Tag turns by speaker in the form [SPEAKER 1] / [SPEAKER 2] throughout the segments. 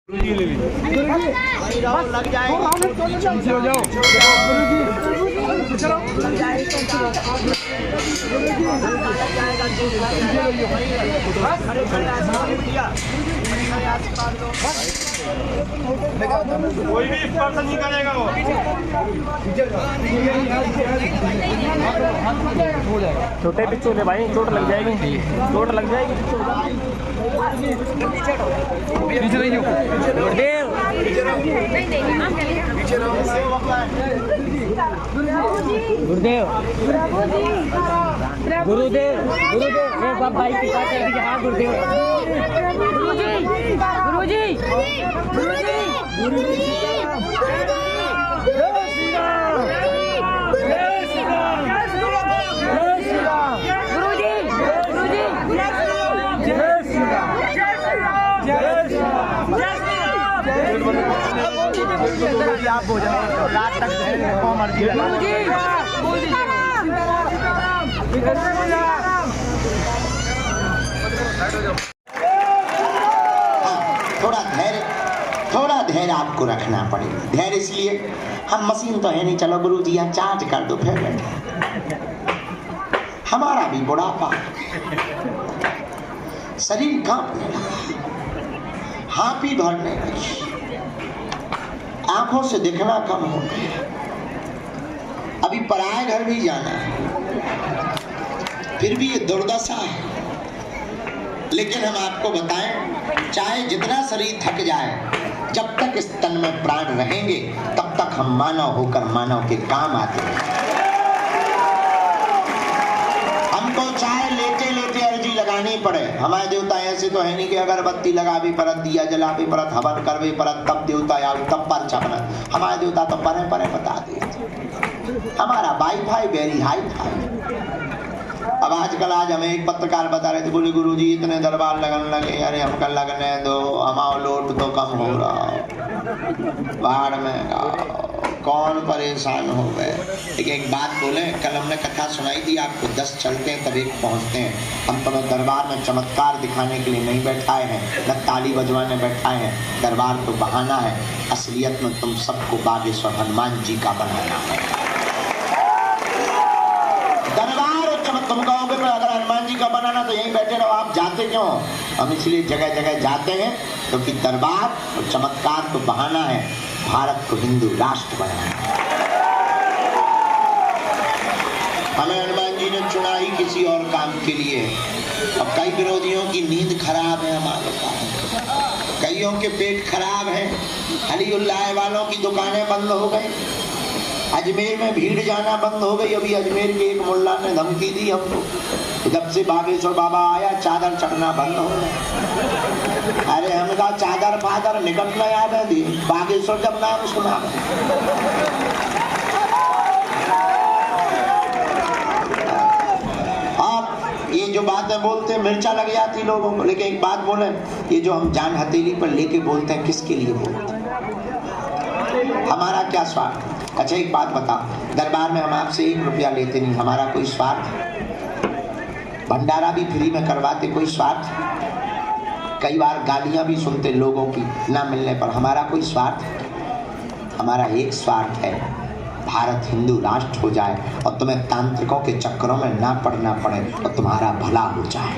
[SPEAKER 1] जी ले लीजिए।
[SPEAKER 2] लग जाएगा
[SPEAKER 1] हो जाओ। कोई भी स्पर्श नहीं करेगा वो।
[SPEAKER 3] छोटे पिच्चू ले भाई, चोट लग जाएगी, चोट लग जाएगी।
[SPEAKER 1] पीछे नहीं
[SPEAKER 3] गुरुदेव गुरुदेव गुरुदेव गुरुदेव एक बार भाई की बात कर दीजिए। हाँ गुरुदेव गुरुजी गुरुजी गुरुजी गुरुजी
[SPEAKER 2] आप भोजन रात तक मर्जी
[SPEAKER 4] थोड़ा धैर्य आपको रखना पड़ेगा। धैर्य इसलिए, हम मशीन तो है नहीं, चलो गुरु जी यहाँ चार्ज कर दो फिर हमारा भी बुढ़ापा, शरीर कांपने लगा, हाँपी भरने लगी, आंखों से दिखना कम हो गया। अभी पराये घर भी जाना है, फिर भी ये दुर्दशा है। लेकिन हम आपको बताएं, चाहे जितना शरीर थक जाए, जब तक इस तन में प्राण रहेंगे तब तक हम मानव होकर मानव के काम आते हैं। हमको चाहे लेटे लेटे अर्जी लगानी पड़े, हमारे देवता ऐसे तो है नहीं कि अगरबत्ती लगा भी परत, दिया जला भी परत, हवन कर भी परत, तब देवता आओ तब पर चपना। हमारे देवता तो परे परे बता देते। हमारा वाईफाई वेरी हाई फाई। अब आज हमें एक पत्रकार बता रहे थे, बोले गुरुजी इतने दरबार लगन लगे, अरे हमका लगने दो, हमारा लोट तो कम हो रहा, बाहर में कौन परेशान हो गए। लेकिन एक बात बोले, कल हमने कथा सुनाई थी आपको, 10 चलते हैं तब एक पहुंचते हैं। हम तुम्हें दरबार में चमत्कार दिखाने के लिए नहीं बैठाए हैं, न ताली बजवाने बैठाए हैं। दरबार तो बहाना है, असलियत में तुम सबको बागेश्वर हनुमान जी का बनाना है। दरबार तुम कहोगे अगर हनुमान जी का बनाना तो यहीं बैठे रहो, आप जाते क्यों? हम इसलिए जगह जगह जाते हैं क्योंकि दरबार और चमत्कार तो बहाना है, भारत को हिंदू राष्ट्र बनाना है। हमें हनुमान जी ने चुना ही किसी और काम के लिए। अब कई विरोधियों की नींद खराब है, हमारे कईयों के पेट खराब है, अलीउल्लाह वालों की दुकानें बंद हो गई, अजमेर में भीड़ जाना बंद हो गई। अभी अजमेर के एक मुल्ला ने धमकी दी हमको, जब से बागेश्वर बाबा आया चादर चढ़ना बंद हो गया। अरे हम कहा चादर फादर निकटना याद है दी, बागेश्वर जब नाम सुना। आप ये जो बातें बोलते हैं मिर्चा लग जाती लोगों को। लेकिन एक बात बोले, ये जो हम जान हथेली पर लेके बोलते हैं, किसके लिए बोलते हैं? हमारा क्या स्वार्थ? अच्छा एक बात बताओ, दरबार में हम आपसे 1 रुपया लेते नहीं, हमारा कोई स्वार्थ? भंडारा भी फ्री में करवाते, कोई स्वार्थ? कई बार गालियां भी सुनते लोगों की ना मिलने पर, हमारा कोई स्वार्थ? हमारा एक स्वार्थ है, भारत हिंदू राष्ट्र हो जाए और तुम्हें तांत्रिकों के चक्करों में ना पड़ना पड़े और तुम्हारा भला हो जाए।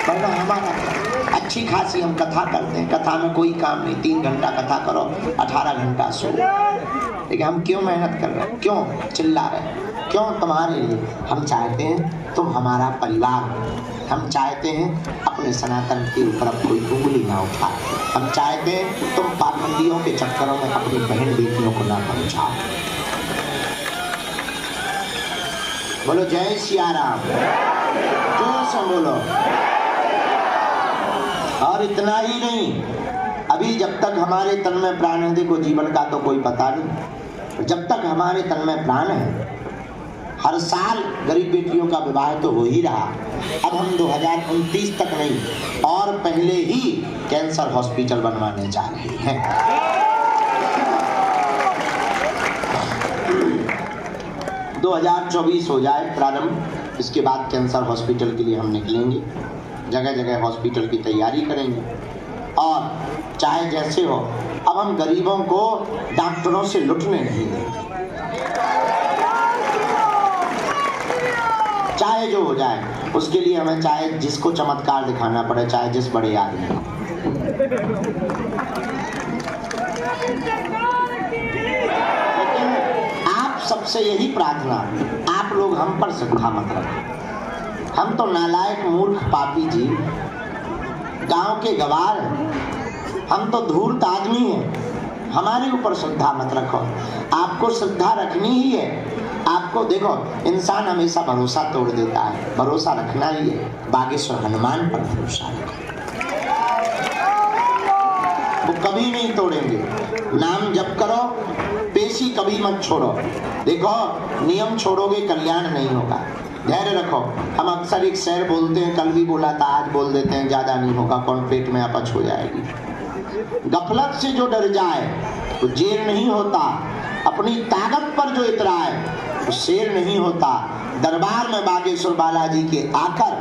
[SPEAKER 4] वरना हमारा अच्छी खासी हम कथा करते हैं, कथा में कोई काम नहीं, 3 घंटा कथा करो, 18 घंटा सो। लेकिन हम क्यों मेहनत कर रहे हैं, क्यों चिल्ला रहे हैं, क्यों? तुम्हारे लिए। हम चाहते हैं तुम हमारा परिवार, हम चाहते हैं अपने सनातन के ऊपर अब कोई उंगली ना उठाए, हम चाहते हैं तुम पाबंदियों के चक्करों में अपनी बहन बेटियों को ना पहुंचाओ। बोलो जय सिया राम, जोर से बोलो। और इतना ही नहीं, अभी जब तक हमारे तन में प्राण है, देखो जीवन का तो कोई पता नहीं, जब तक हमारे तन में प्राण है हर साल गरीब बेटियों का विवाह तो हो ही रहा। अब हम 2029 तक नहीं और पहले ही कैंसर हॉस्पिटल बनवाने जा रहे हैं। 2024 हो जाए प्रारंभ, इसके बाद कैंसर हॉस्पिटल के लिए हम निकलेंगे। जगह जगह हॉस्पिटल की तैयारी करेंगे। और चाहे जैसे हो, अब हम गरीबों को डॉक्टरों से लुटने नहीं देंगे, चाहे जो हो जाए उसके लिए हमें चाहे जिसको चमत्कार दिखाना पड़े, चाहे जिस बड़े आदमी को। लेकिन आप सबसे यही प्रार्थना, आप लोग हम पर श्रद्धा मत रखें। हम तो नालायक मूर्ख पापी जी, गांव के गवार हैं, हम तो धूर्त आदमी हैं, हमारे ऊपर श्रद्धा मत रखो। आपको श्रद्धा रखनी ही है। आपको देखो, इंसान हमेशा भरोसा तोड़ देता है, भरोसा रखना ही है। बागेश्वर हनुमान पर भरोसा रखो, वो कभी नहीं तोड़ेंगे। नाम जप करो, पेशी कभी मत छोड़ो। देखो, नियम छोड़ोगे कल्याण नहीं होगा। धैर्य रखो। हम अक्सर एक शेर बोलते हैं, कल भी बोला था, आज बोल देते हैं, ज्यादा नहीं होगा, कौन पेट में अपच हो जाएगी। गफलत से जो डर जाए तो जेर नहीं होता, अपनी ताकत पर जो इतराए वो शेर नहीं होता। दरबार में बागेश्वर बालाजी के आकर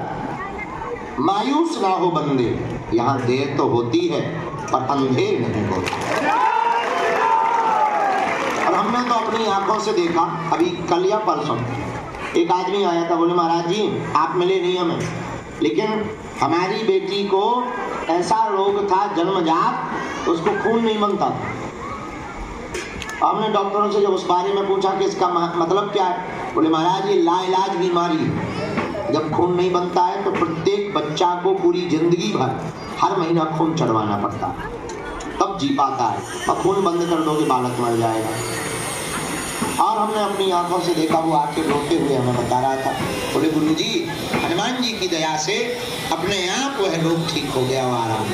[SPEAKER 4] मायूस ना हो बंदे, यहाँ देर तो होती है पर अंधेर नहीं होता। और हमने तो अपनी आंखों से देखा, अभी कल या परसों एक आदमी आया था, बोले महाराज जी आप मिले नहीं हमें, लेकिन हमारी बेटी को ऐसा रोग था जन्मजात, उसको खून नहीं बनता था। हमने डॉक्टरों से जब उस बारे में पूछा कि इसका मतलब क्या है, बोले महाराज ये लाइलाज बीमारी है। जब खून नहीं बनता है तो प्रत्येक बच्चा को पूरी जिंदगी भर हर महीना खून चढ़वाना पड़ता है, तब जी पाता है। और खून बंद कर दोगे बालक मर जाएगा। और हमने अपनी आंखों से देखा, वो आके रोते हुए हमें बता रहा था, बोले गुरुजी हनुमान जी की दया से अपने आप वह रोग ठीक हो गया, वो आराम।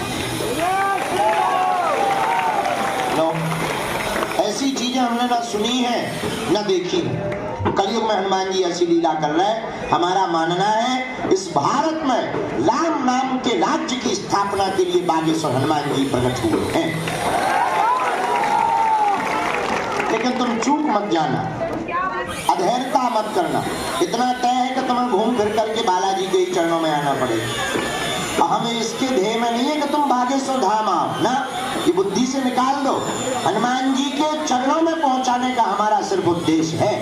[SPEAKER 4] ऐसी चीजें हमने ना सुनी है ना देखी है। कलयुग में हनुमान जी ऐसी लीला कर रहे हैं। हमारा मानना है इस भारत में राम नाम के राज्य की स्थापना के लिए बागेश्वर हनुमान जी प्रकट हुए हैं। लेकिन तुम चूक मत जाना, अधैर्यता मत करना। इतना तय है कि तुम्हें घूम फिर करके बालाजी के ही चरणों में आना पड़ेगा। हमें इसके ध्येय में नहीं है कि तुम बागेश्वर धाम आओ ना, ये बुद्धि से निकाल दो। हनुमान जी के चरणों में पहुंचाने का हमारा सिर्फ उद्देश्य है।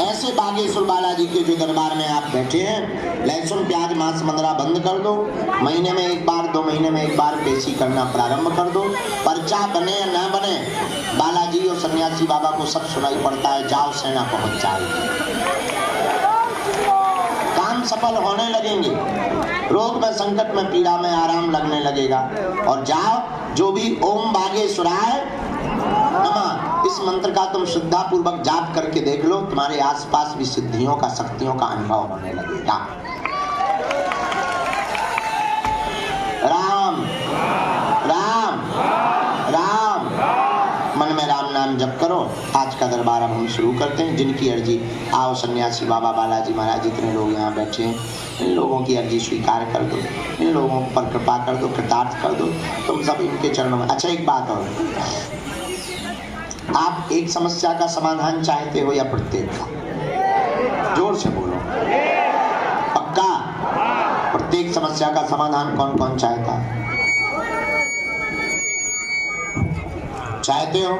[SPEAKER 4] ऐसे बागेश्वर बालाजी के जो दरबार में आप बैठे हैं, लहसुन प्याज मांस मंदरा बंद कर दो। महीने में एक बार, 2 महीने में एक बार पेशी करना प्रारंभ कर दो। पर्चा बने या ना बने, बालाजी और सन्यासी बाबा को सब सुनाई पड़ता है। जाओ सेना पहुंच जाएगी, काम सफल होने लगेंगे, रोग में संकट में पीड़ा में आराम लगने लगेगा। और जाओ, जो भी ओम बागेश्वराय नमः इस मंत्र का तुम श्रद्धा पूर्वक जाप करके देख लो, तुम्हारे आसपास भी सिद्धियों का, शक्तियों का अनुभव होने लगेगा। राम राम राम, मन में राम नाम जप करो। आज का दरबार अब हम शुरू करते हैं। जिनकी अर्जी, आओ सन्यासी बाबा बालाजी महाराज, जितने लोग यहाँ बैठे हैं, इन लोगों की अर्जी स्वीकार कर दो, इन लोगों पर कृपा कर दो, कृतार्थ कर दो। तुम सब इनके चरणों में। अच्छा एक बात और, आप एक समस्या का समाधान चाहते हो या प्रत्येक का? जोर से बोलो। पक्का? प्रत्येक समस्या का समाधान कौन कौन चाहता है? चाहते हो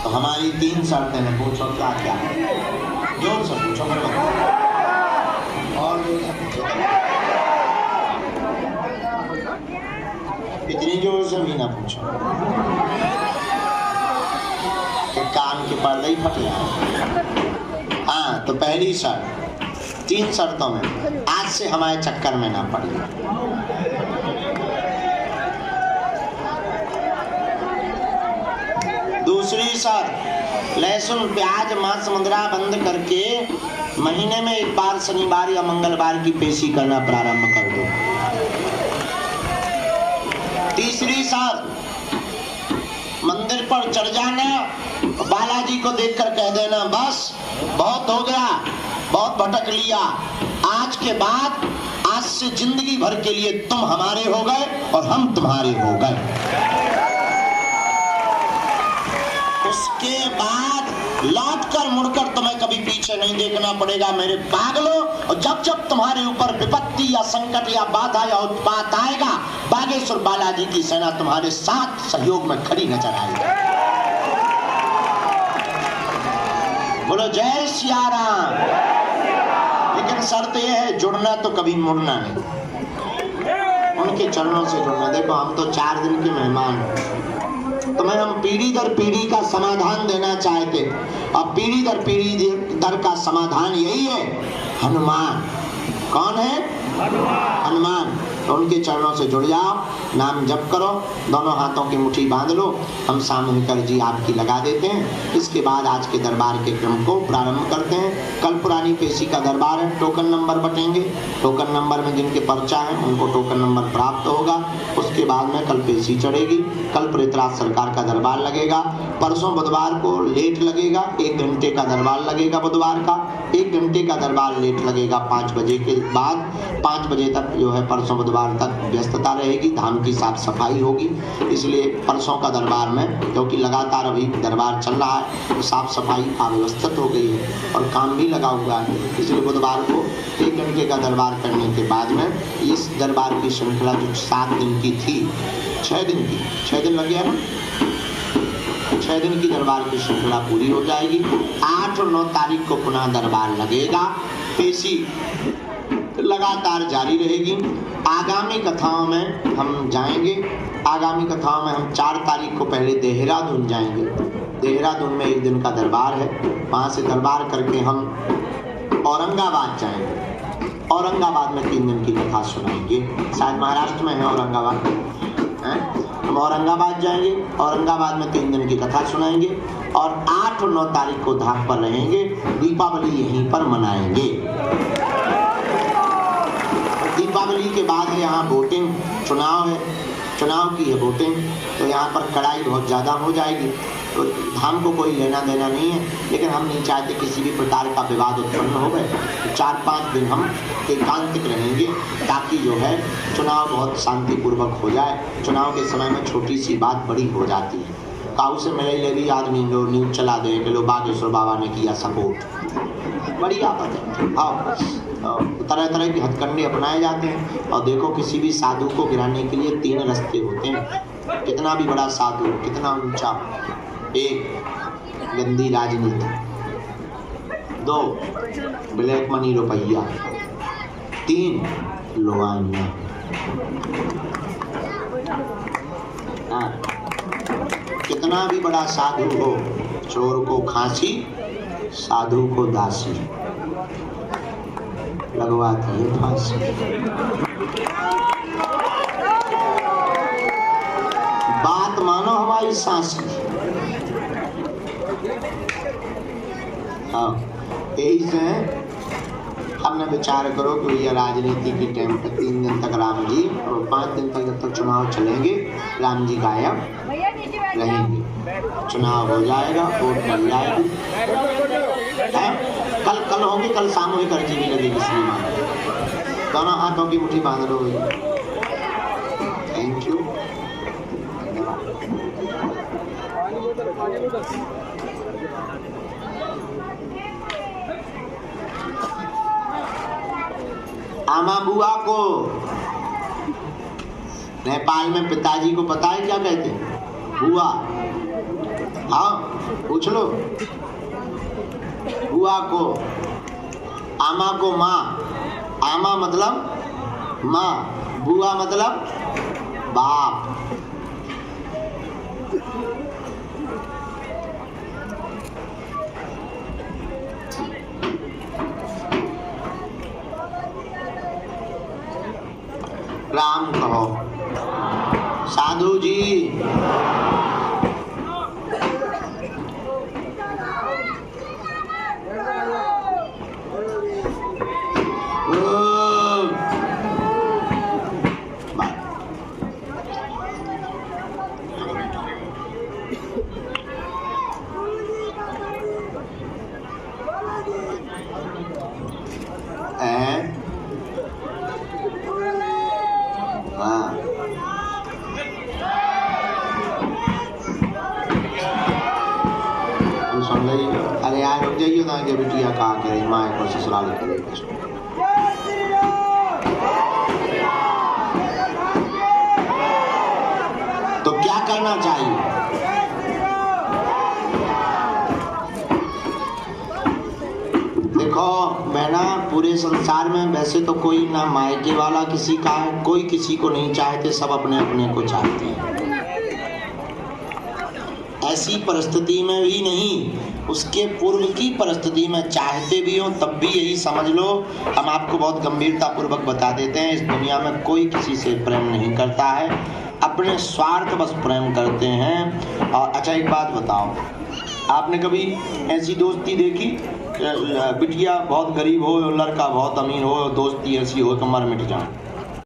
[SPEAKER 4] तो हमारी 3 शर्तें हैं। पूछो क्या क्या है, जोर से पूछो। और इतनी जोर से भी ना पूछो कि कान के पर्दे ही फट जाए। हाँ, तो पहली शर्त, 3 शर्तों में आज से हमारे चक्कर में ना पड़िए। दूसरी शर्त, लहसुन प्याज मांस मंदरा बंद करके महीने में एक बार शनिवार या मंगलवार की पेशी करना प्रारंभ कर दो। तीसरी शर्त, मंदिर पर चढ़ जाना, बालाजी को देखकर कह देना बस बहुत हो गया, बहुत भटक लिया, आज के बाद, आज से जिंदगी भर के लिए तुम हमारे हो गए और हम तुम्हारे हो गए। उसके बाद लौट कर मुड़कर तुम्हें कभी पीछे नहीं देखना पड़ेगा मेरे पागलों। और जब जब तुम्हारे ऊपर विपत्ति या संकट या बाधा या उत्पात आएगा, बागेश्वर बालाजी की सेना तुम्हारे साथ सहयोग में खड़ी नजर आएगी। बोलो जय सिया राम। लेकिन शर्त यह है, जुड़ना तो कभी मुड़ना नहीं, उनके चरणों से जुड़ना। देखो हम तो 4 दिन के मेहमान हैं, तुम्हें हम पीढ़ी दर पीढ़ी का समाधान देना चाहते, और पीढ़ी दर पीढ़ी दर का समाधान यही है, हनुमान। कौन है? हनुमान। तो उनके चरणों से जुड़ जाओ, नाम जप करो, दोनों हाथों की मुट्ठी बांध लो। हम सामूहिक अर्जी आपकी लगा देते हैं। इसके बाद आज के दरबार के क्रम को प्रारंभ करते हैं। कल पुरानी पेशी का दरबार है, टोकन नंबर बटेंगे। टोकन नंबर में जिनके पर्चा है उनको टोकन नंबर प्राप्त होगा। उसके बाद में कल पेशी चढ़ेगी। कल प्रेतराज सरकार का दरबार लगेगा। परसों बुधवार को लेट लगेगा, 1 घंटे का दरबार लगेगा बुधवार का। 1 घंटे का दरबार लेट लगेगा 5 बजे के बाद। 5 बजे तक जो है परसों बुधवार तक व्यस्तता रहेगी, धाम की साफ सफाई होगी। इसलिए परसों का दरबार में, क्योंकि लगातार अभी दरबार चल रहा है, तो साफ सफाई अव्यवस्थित हो गई है और काम भी लगा हुआ है। इसलिए बुधवार को 1 घंटे का दरबार करने के बाद में इस दरबार की श्रृंखला जो 7 दिन की थी, 6 दिन की, 6 दिन लग गया ना, 6 दिन की दरबार की श्रृंखला पूरी हो जाएगी। 8 और 9 तारीख को पुनः दरबार लगेगा। पेशी लगातार जारी रहेगी। आगामी कथाओं में हम जाएंगे। आगामी कथाओं में हम 4 तारीख को पहले देहरादून जाएंगे। देहरादून में 1 दिन का दरबार है, वहाँ से दरबार करके हम औरंगाबाद जाएंगे। औरंगाबाद में 3 दिन की कथा सुनाएंगे। शायद महाराष्ट्र में है औरंगाबाद, हम औरंगाबाद जाएंगे। औरंगाबाद में 3 दिन की कथा सुनाएंगे और 8 और 9 तारीख को धाम पर रहेंगे। दीपावली यहीं पर मनाएंगे। दीपावली के बाद है यहाँ वोटिंग, चुनाव है, चुनाव की है वोटिंग, तो यहाँ पर कड़ाई बहुत ज़्यादा हो जाएगी। तो धाम को कोई लेना देना नहीं है, लेकिन हम नहीं चाहते किसी भी प्रकार का विवाद उत्पन्न हो गए। तो 4-5 दिन हम एकांतिक रहेंगे, ताकि जो है चुनाव बहुत शांतिपूर्वक हो जाए। चुनाव के समय में छोटी सी बात बड़ी हो जाती है। काऊ से मिले लेगी आदमी जो न्यूज चला दे कि लो बागेश्वर बाबा ने किया सपोर्ट, बड़ी आफत है। तरह तरह के हथकंडे अपनाए जाते हैं। और देखो किसी भी साधु को गिराने के लिए 3 रास्ते होते हैं। कितना भी बड़ा साधु, कितना ऊंचा, 1 गंदी राजनीति, 2 ब्लैक मनी रुपया, 3 लोहानिया। कितना भी बड़ा साधु हो, चोर को फांसी, साधु को दासी, लगवाती है फांसी। बात मानो हमारी सांस की। हाँ, यही से हमने विचार करो कि ये राजनीति की टाइम पर 3 दिन तक राम जी और 5 दिन तक जब तक चुनाव चलेंगे राम जी गायब रहेंगे। चुनाव हो जाएगा, वोट मिल जाएगी। कल होंगे, कल सामूहिक अर्जी भी लगेगी श्रीमान। दोनों हाथों की मुट्ठी बांध लो। Thank you. आमा बुआ को नेपाल में पिताजी को पता है क्या कहते हैं? बुआ। हाँ पूछ लो। बुआ को, आमा को माँ। आमा मतलब माँ, बुआ मतलब बाप। राम कहो। साधु जी माँ के बिटिया कहा करे माँ को ससुराल करे। तो क्या करना चाहिए? देखो बहना, पूरे संसार में वैसे तो कोई ना मायके वाला किसी का है, कोई किसी को नहीं चाहते, सब अपने अपने को चाहते हैं। ऐसी परिस्थिति में भी नहीं, उसके पूर्व की परिस्थिति में चाहते भी हो तब भी यही समझ लो, हम आपको बहुत गंभीरता पूर्वक बता देते हैं, इस दुनिया में कोई किसी से प्रेम नहीं करता है, अपने स्वार्थ बस प्रेम करते हैं। और अच्छा एक बात बताओ, आपने कभी ऐसी दोस्ती देखी बिटिया बहुत गरीब हो, लड़का बहुत अमीर हो, दोस्ती ऐसी हो कि मर मिट जाए?